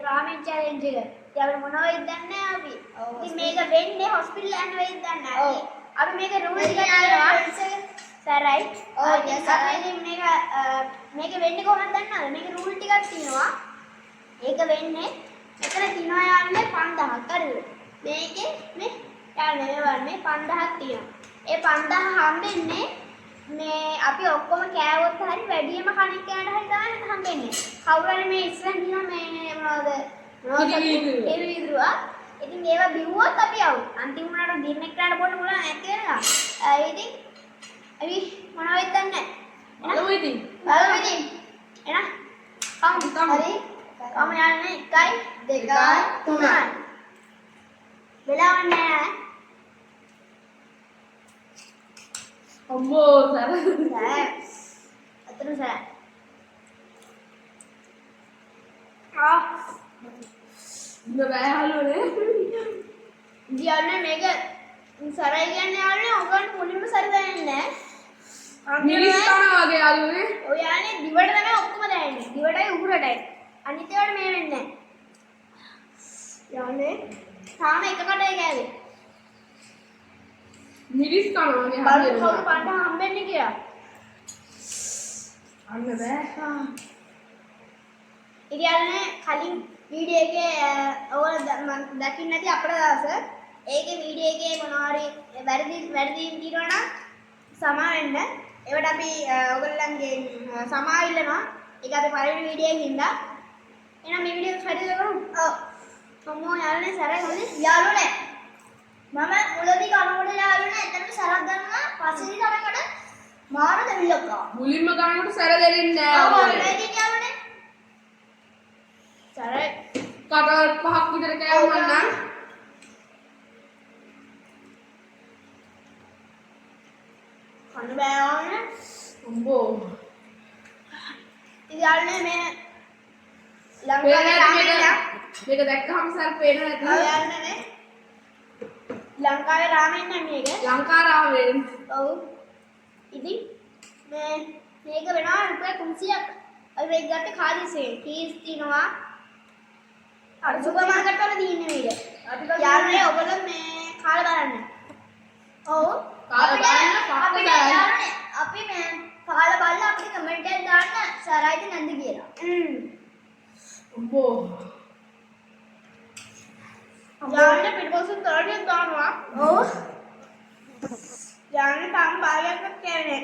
රාමෙන් challenge එක. ඉතින් අපිට මොනවද දන්නේ නැහැ අපි. ඉතින් මේක වෙන්නේ හොස්පිටල් යන්න වෙයිද දන්නේ නැහැ. අපි මේක රූල් ටිකක් කියනවා. සරයි. අපි ඉතින් මේක වෙන්නේ කොහොමද දන්නවද? මේක රූල් ටිකක් තියෙනවා. ඒක වෙන්නේ මෙතන තියනවා යන්නේ 5000ක් හරිද? මේකේ මේ යන්නේ 5000ක් තියෙනවා. ඒ 5000 හම්බෙන්නේ මේ අපි ඔක්කොම කෑවොත් හරි වැඩිම කණක් කෑනට හරි තමයි හම්බෙන්නේ. කවුරු හරි මේ ඉස්සරහින් දිනවා මේ මොනවද? ඉරුවා. ඉතින් ඒවා බිව්වොත් අපි අවුත්. අන්තිම උනාට දින්නෙක් කරන්න බොන්න පුළුවන් නැති වෙනවා. ඉතින් අපි මොනවද දන්නේ නැහැ. බලමු ඉතින්. එහෙනම් කවුන්ට් හරි. කම යන්නේ 1 2 3. වෙලාවක් නැහැ. අම්මෝ සර. අතන සර. බෑ හලුනේ. කියන්නේ මේක සරයි කියන්නේ යාළුවනේ ඔයගොල්ලෝ මුලින්ම සර දැනෙන්නේ නැහැ. මිරිස් කනවා වගේ යාළුවනේ. ඔය යන්නේ දිවට තමයි ඔක්කොම දැනෙන්නේ. දිවටයි උගුරටයි. අනිත් ඒවාට මේ වෙන්නේ නැහැ. යන්නේ තාම එක කඩේ ගෑවේ. මිරිස් කනවා වගේ බලන්න කවුරු පණ්ඩ හම්බෙන්නේ කියලා. අන්න බෑ. ඉතින් කලින් වීඩියෝ එකේ ඔයාලා දකින්න නැති අපේ දවස ඒකේ වීඩියෝ එකේ මොනවා හරි වැරදි තියෙනවා නම් සමා වෙන්න. ඒවට අපි ඔයගොල්ලන්ගේ සමා ඉල්ලනවා. ඒක අපි පළවෙනි වීඩියෝ එකේ ඉඳලා. එහෙනම් මේ වීඩියෝ එක හරියට කරමු. ඔව්. මොමෝ යාළුවනේ සරයි හොඳේ. යාළුවනේ. මම මුලදී කනකොට යාළුවනේ එතනට සරක් ගන්නවා. පස්සේදී තමයි මට මාර දෙවිලක් ආවා. මුලින්ම ගන්නකොට සැර දෙන්නේ නැහැ. ඔව් මේකේ යාළුවනේ. සරයි. කටවල් 5ක් විතර කෑවම නම් කන්න බෑ ඕනේ. අම්බෝ. ඉතින් යාළුවනේ මේ මේක දැක්කහම සර් පේනවා නැති. යාළුවනේ ලංකාවේ රාමෙන් නම් මේක. ලංකා රාමෙන්. ඔව්. ඉතින් මේක වෙනවා රුපියල් 300ක්. අපි මේක ගත්තේ කාදිසේ. කීස් තියනවා. අර සුපර් මාකට් වල තියෙන්නේ මේක. යාළුවනේ ඔයගොල්ලෝ මේ කාලා බලන්න. ඔව්. අපි මේ කාලා බලලා අපිට කමෙන්ට් එකක් දාන්න සරයිද නැද්ද කියලා. අම්බෝ. යාළුවනේ පිටපස්සෙන් තරටියක් දානවා. ඔව්. යාළුවනේ තාම භාගයක්වත් කෑවේ නැහැ.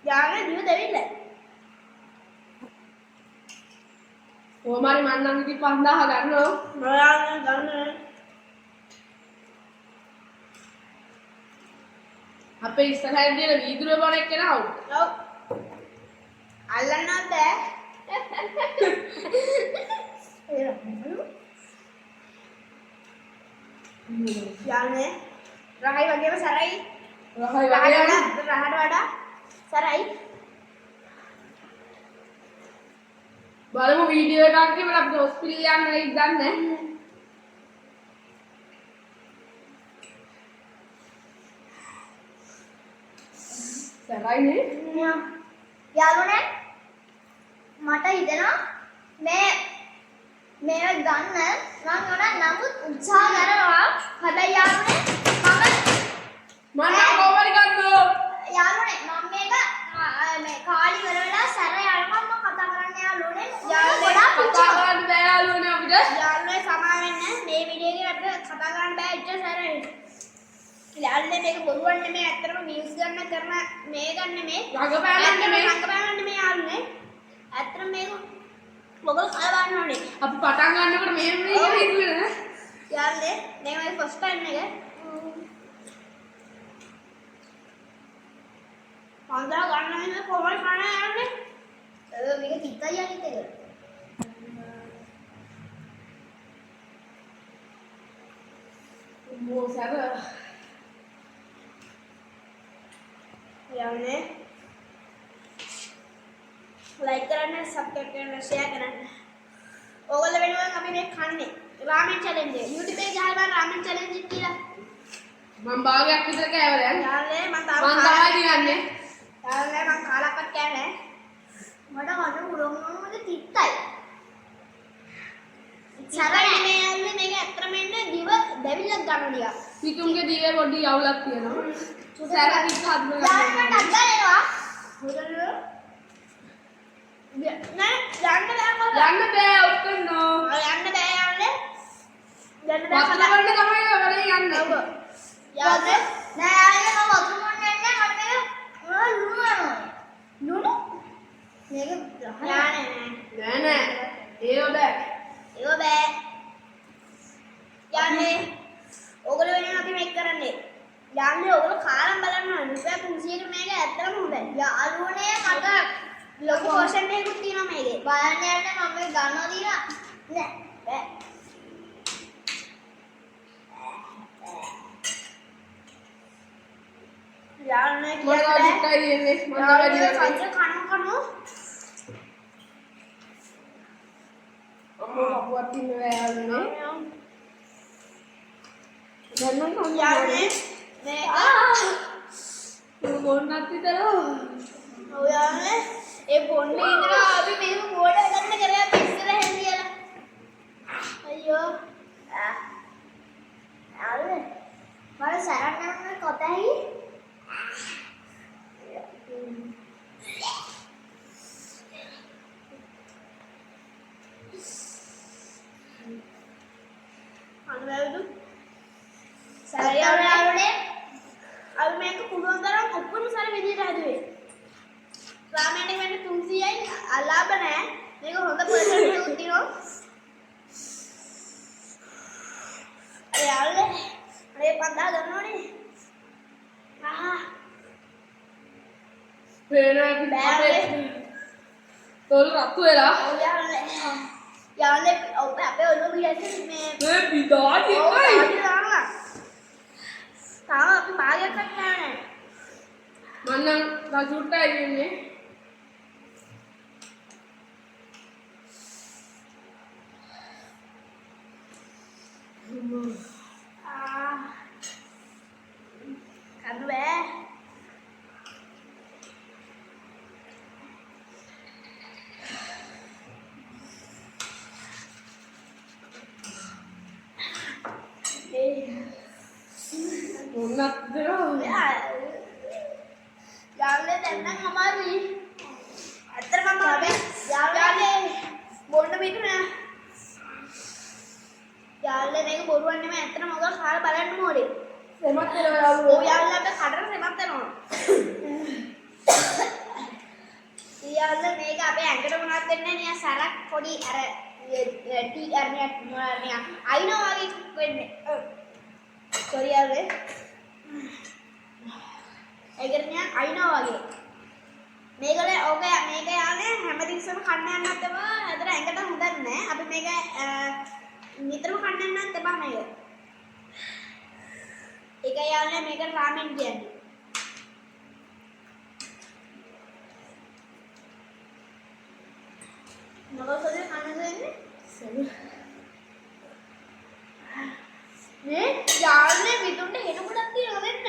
යාළුවනේ දිව දෙවිල්ල. කොහොමරි මන් නම් ඉතින් 5000 ගන්නවා. මොයාගෙන ගන්න. අපේ ඉස්සරහින් තියෙන වීදුරුව බණ එක්කන අවුල්. ඔව්. අල්ලන්නත් බෑ. යාළුවනේ රහයි වගේම සරයි. රහයි වගේම රහට වඩා සරයි. බලමු වීඩියෝ එකක් ගිහම අපිට හොස්පිටල් යන්න වෙයිද දන්නේ නැහැ. සරයිනේ. යාළුවනේ මට හිතෙනවා මේක ගන්න මම නමුත් උත්සාහ කරනවා. හැබැයි යාළුවනේ මම කොහොමද ගන්නෝ? යාළුවනේ මම මේක මේ කාලි කරලා සැර යනකම් මම කතා කරන්න යාළුවනේ. කතා කරන්න බෑ යාළුවනේ අපිට. යාළුවනේ සමා වෙන්න මේ වීඩියෝ එකේ අපිට කතා කරන්න බෑ ඉච්ච සැරේ. යාළුවනේ මේක බොරුවක් නෙමෙයි ඇත්තටම නිවුස් ගන්න කරන මේ ගන්න නෙමෙයි. රඟපෑමක් නෙමෙයි. යාළුවනේ. ඇත්තටම මේක මොකද කලවන්න ඕනේ. අපි පටන් ගන්නකොට මෙහෙම කියලා හිතුවේ නෑ. යාළුවනේ මේ මගේ ෆස්ට් ටයිම් එක. පන්දා ගන්න වෙන කොහොමද කන්නේ යාළුවනේ? මේක තිත්තයි අනිත් එක. මොසාර යාළුවනේ ලයික් කරන්න, සබ්ස්ක්‍රයිබ් කරන්න, ෂෙයා කරන්න. ඕගොල්ලෝ වෙනුවෙන් අපි මේ කන්නේ රාමෙන් චැලෙන්ජ් එක. YouTube එකේ ගහලා බලන්න රාමෙන් චැලෙන්ජ් එක කියලා. මම භාගයක් විතර කෑවා දැන්. යාළුවනේ මම තාම දිනන්නේ. යාළුවනේ මම කාලක්වත් කෑවේ නැහැ. මට කන්න උරමුණුද තිත්තයි. සරයි මේ යන්නේ මේක ඇත්තම එන්නේ දිව දෙවිලක් ගන්න ටික. පිටුම්ගේ දිවේ පොඩි අවුලක් තියෙනවා. සැර පිට හදන්න යාළුවා ටක් ගාලා හොදන්න නෑ යන්න බෑ යන්න බෑ ඔක්කොන්නෝ. යන්න බෑ යන්නේ. යන්න බෑ වතුර ගන්න තමයි වලේ යන්නේ. ඔව්. යාළුවා නෑ ආයේ මම වතුර මොන්න යන්නේ මට මේක ලුණු යනවා. ලුණු? මේක නෑ නෑ ඒව බෑ. ඒව බෑ. යන්නේ. ඕගොල්ලෝ වෙනුවෙන් අපි මේක කරන්නේ. යන්නේ ඕගොල්ලෝ කාලම් බලන්න ඕනේ. රුපියල් 300කට මේක ඇත්තටම හොඳයි. යාළුවනේ මට ලොකු පෝෂන් එකකුත් තියෙනවා මේකේ. බලන්න යන්න මම මේක ගන්නවා දිනා. නෑ බෑ. යාළුවනේ මොනවද කියන්නේ දුක්ඛයි එන්නේ මම වැඩි කනෝ අම්මෝ අපුවත් ඉන්නේ යාළුවනේ. දැන් නම් යාළුවනේ මේක මොන්නත් විතර. ඔය යාළුවනේ ඒ බොන්නේ ඉඳලා අපි මේක බෝඩ ගන්න කරලා පිස්සර හැදියලා. අයියෝ. යාළුවනේ මම සරණන්න කොතයි අනුවැවුදු සරයාවනේ අපි මේක පුළුවන් තරම් ඔක්කොම සර විදියට හදුවේ. රාමයන්ට වෙන්නේ 300යි අලාභ නැහැ. මේක හොඳ පර්සන්ට් එකක් දිනනවා. අර යාළුවනේ මේ 5000 ගන්නෝනේ. ආහා අපේ තොල් රත්තු වෙලා යාළුවනේ අපේ ඔළුව පිටින් මේ මේ පිටාටි එකයි. තාම අපි භාගයක් නැහැ. මන්නම් රසුට්ටයි ඉන්නේ. කන්න බෑ. මොන්නත් විතර. යාළුවනේ දැන් නම් අමාරුයි. ඇත්තටම අමාරුයි. යාළුවනේ බොන්න පිටු නෑ. යාළුවනේ මේක බොරුවක් නෙමෙයි ඇත්තටම ඔයගොල්ලෝ කාලා බලන්න ඕනේ. සෙමත් වෙනවා යාළුවෝ. ඔය යාළුවන්ට කඩන සෙමත් වෙනවා. යාළුවනේ මේක අපේ ඇඟට මොනවත් වෙන්නේ නෑ නිකන් සරක් පොඩි අර ටී අරනියක් මොනවා අයිනෝ වගේ වෙන්නේ. සෝරි යාළුවනේ. ඒකට නිකන් අයිනෝ වගේ. මේකල ඕක මේක යන්නේ හැමතිස්සෙම කන්න යන්නත් එපා. අතන ඇඟට හොඳ නැහැ. අපි මේක නිතරම කන්න යන්නත් එපා මේක. ඒක යන්නේ මේක රාමෙන් කියන්නේ. මොකද කන්න දෙන්නේ? මේ යාළුවනේ විදුන්ට හෙන ගොඩක් තියෙනවා දෙන්න.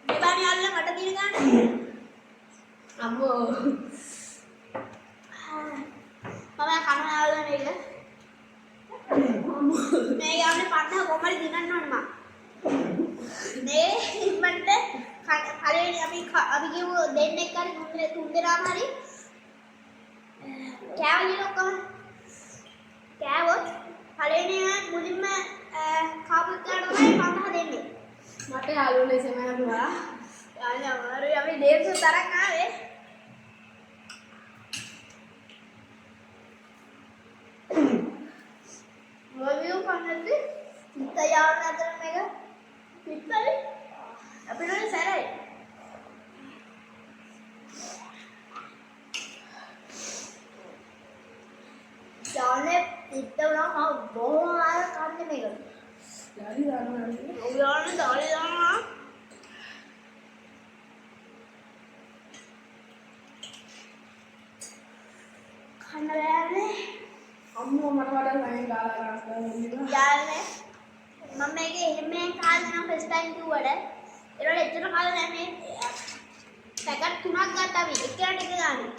මේ බාන යාළුවා මට දින ගන්න. අම්මෝ. මම කන යාළුවා මේක. මේ යාළුවනේ 50 කොහමද දිනන්න ඕනේ මම. මේ ඉක්මනට කලෙන් අපි කිව්ව දෙන්නෙක් හරි තුන් දෙනාම හරි කෑවලින් ඔක්කොම කෑවොත් කලෙන් මුලින්ම කාපු එකට තමයි 50 දෙන්නේ. මට යාළුවනේ සෙමනවා. යාළුවා අමාරුයි අපි 150 තරක් ආවේ. මොවියු පන්නද්දි පිට යාළුවා අතර මේක පිටයි අපිට සැරයි. යාළුවනේ පිට වුණා මම බොහොම ආර කන්නේ මේක. යාළි දානවා. යාළුවනේ දාලි දානවා. කන්න බෑනේ. අම්මෝ මට වඩා ලයින් ගාලා ගන්නවා. යාළුවනේ මම මේකේ එහෙම කාලේ නම් ෆස්ට් ටයිම් කිව්වට ඒරවල එච්චර කාලේ නෑ මේ පැකට් 3ක් ගත්තා අපි එකට එක ගානේ.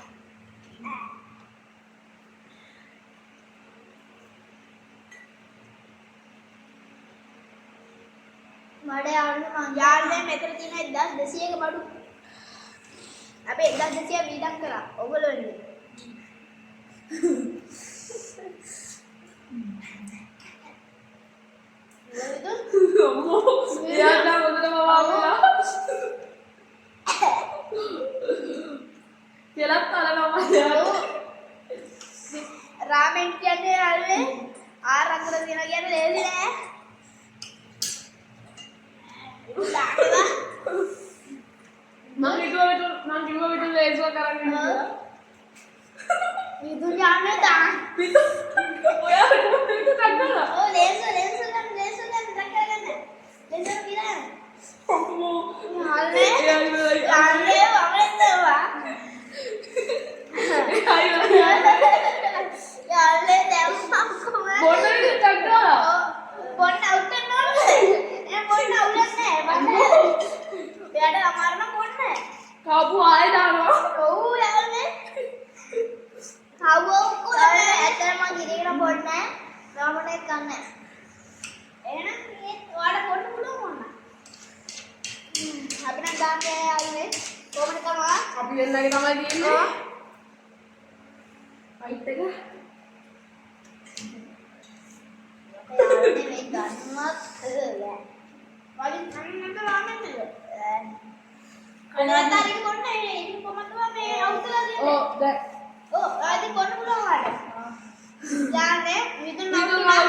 මඩ යාළුවනේ මෙතන තියෙන 1200ක බඩු. අපි 1200 වීදම් කරා. ඔයගොල්ලෝ වෙන්නේ. අම්මෝ එයාලා මොකද මවාවලා කියලා තලනවා රාමෙන් කියන්නේ යාළුවේ ආරක්කල තියන කියන්නේ ලේසි නෑ. මම කිව්වා ලේසුව කරන්න කියලා. විදුලි යන්නේ දාන්න. ඔයා කොහොමද කරන්නේ? ඔව් ලේසු ගන්න දැක්කගන්න. ලේසු කියලා. අම්මෝ යාළුවේ වමෙන්නවා. යාළුවේ දැම්මම කොහමද? බොන්නද චක්කා? බොන්න උත්තර නෝනේ. බොන්න අවුලක් නෑ. එයාට අමාරු නම් බොන්න. කාපු ආයෙ දානවා. ඔව් යාළුවේ. කවෝ කොහොමද? ඇත්තටම ගිරිගෙන බොන්න නෑ. රාමනේ කන්නේ. එහෙනම් මේ ඔයාලා බොන්න පුළුවන් මොන්න. අපි නම් ගාන්නේ යාළුවේ. කොහොමද කරනවා? අපි දෙන්නගේ තමයි තියෙන්නේ. අයිත් එක. යාළුවේ මේ ගන්නවත් බෑ. වලින් කන්නත් රාමෙන් නේද? කනතරි බොන්න ඉතින් කොහොමද මේ අවුස්සලා දෙන්නේ? ඔව් දැන් ඔව් ආදි බොන්න පුළුවන් වලට. යානේ විදුන් නවතුනා.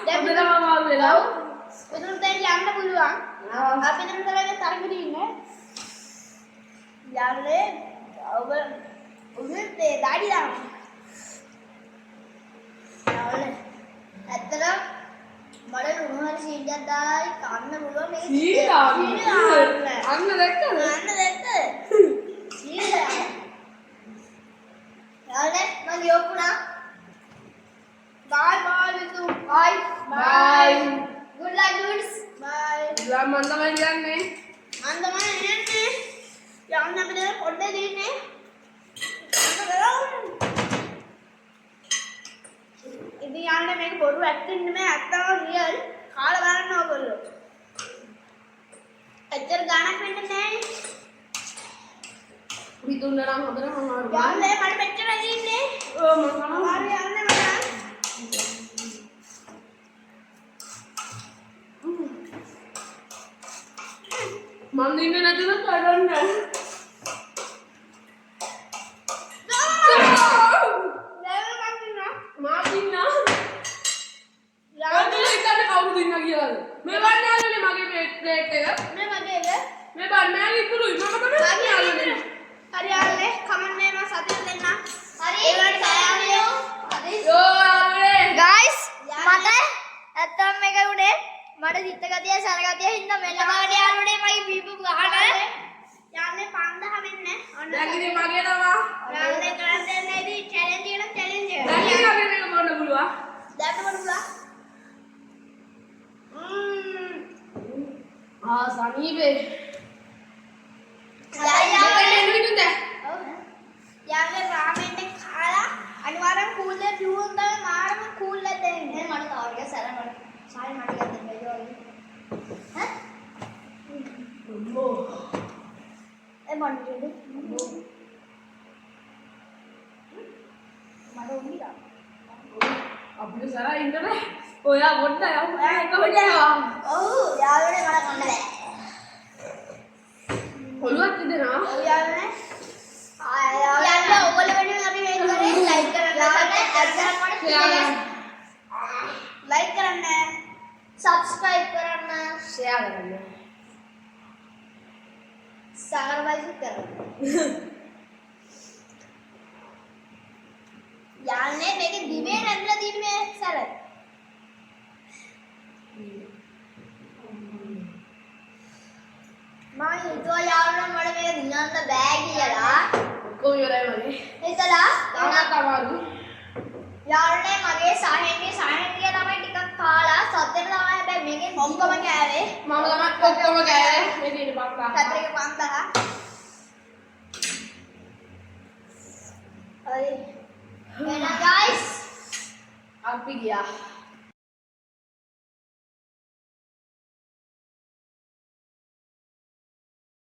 දැන් මම වෙලා. විදුන් දැන් යන්න පුළුවන්. අපි නම් කරන්නේ තරගෙදී ඉන්නේ. යානේ ඔබ උදේ ඩාඩි දාන්න. යානේ ඇත්තට මඩ ලුණු හරි සීඩයක් දායි කන්න පුළුවන් මේක. සීඩා. අන්න දැක්කද? සීඩා. යානේ මම යොකුණා. Bye විදුන්. Bye. Good luck dudes. Bye. මම තමයි කියන්නේ. මම තමයි එන්නේ. යන්න අපිට පොඩ්ඩක් දෙන්නේ. ඉතින් යන්න මේක බොරු ඇක්ටින් නෙමෙයි ඇත්තම රියල්. කාලා බලන්න ඕගොල්ලෝ. ඇත්තට ගානක් වෙන්නේ නැහැ. විදුන්න නම් හොඳට මම යන්නේ මට මෙච්චර ඉන්නේ. ඔව් මම කනවා. හරි යන්නේ මම. මම දින්නේ නැතිව කරන්නේ. මාදින්නා. යාළුවෝ ඉතින් කවුරු දින්නා කියලාද? මේ වන්නේ යාළුවනේ මගේ ප්ලේට් එක. මේ වගේද? මේ බන්නෑ ඉතුරුයි. මම තමයි යාළුවනේ. හරි යාළුවේ කමන්නේ මම සතිය දෙන්න. හරි ඒවට සෑයෝ. හරි. යෝ යාළුවනේ. guys මට ඇත්තම මේක උනේ මට සිත් ගතිය සරගතිය හින්දා මෙන්න බාඩ යාළුවනේ මගේ බීපු ගහන යන්නේ 5000 වෙන්නේ. දැන් ඉතින් මගේ තමා. යාළුවනේ කරන් දෙන්නේ ඉතින් challenge එක. දැන් ඉතින් අපේ මේක බොන්න පුළුවන්. දැන් බලමුලා. සනීපේ. යාළුවේ රාමෙන් එක කාලා අනිවාර්යෙන් කූල් එක පිවුවොත් තමයි මාරම කූල් එක දෙන්නේ. මට තව ටිකක් සැලමඩ. සායි මට ටිකක් දෙන්න බැරිද? ඈ? අම්මෝ. මොන්නේ මට උන්නිලා. අපිට සරා ඉන්න බෑ. ඔයා පොඩ්ඩක් යමු. එකම යනවා. ඔව් යාළුවනේ මට කන්න බෑ. ඔළුවක් තිදෙනවා. ඔව් යාළුවනේ. යාළුවා ඔයගොල්ලෝ වෙනුවෙන් අපි මේක කරේ ලයික් කරන්න. ලයික් කරන්න. සබ්ස්ක්‍රයිබ් කරන්න. ෂෙයා කරන්න. සාරවයිස් කරන්න. යාළුවනේ මේක දිවේ රැඳලා තියෙන මේ සැර. මම හිතුවා යාළුවනේ මට මේක දිනන්න බෑ කියලා. කොහොම ඉවරයි මගේ. හිතලා තාමත් අමාරු. යාළුවනේ මගේ සාහෙන්ගේ ළමයි ටිකක් කාලා සද්දෙට තමයි හැබැයි මේකෙන් ඔක්කොම කෑවේ. මම තමයි ඔක්කොම කෑවේ. මේ දින 5000. සතරේ 5000. හරි. එහෙනම් guys අපි ගියා.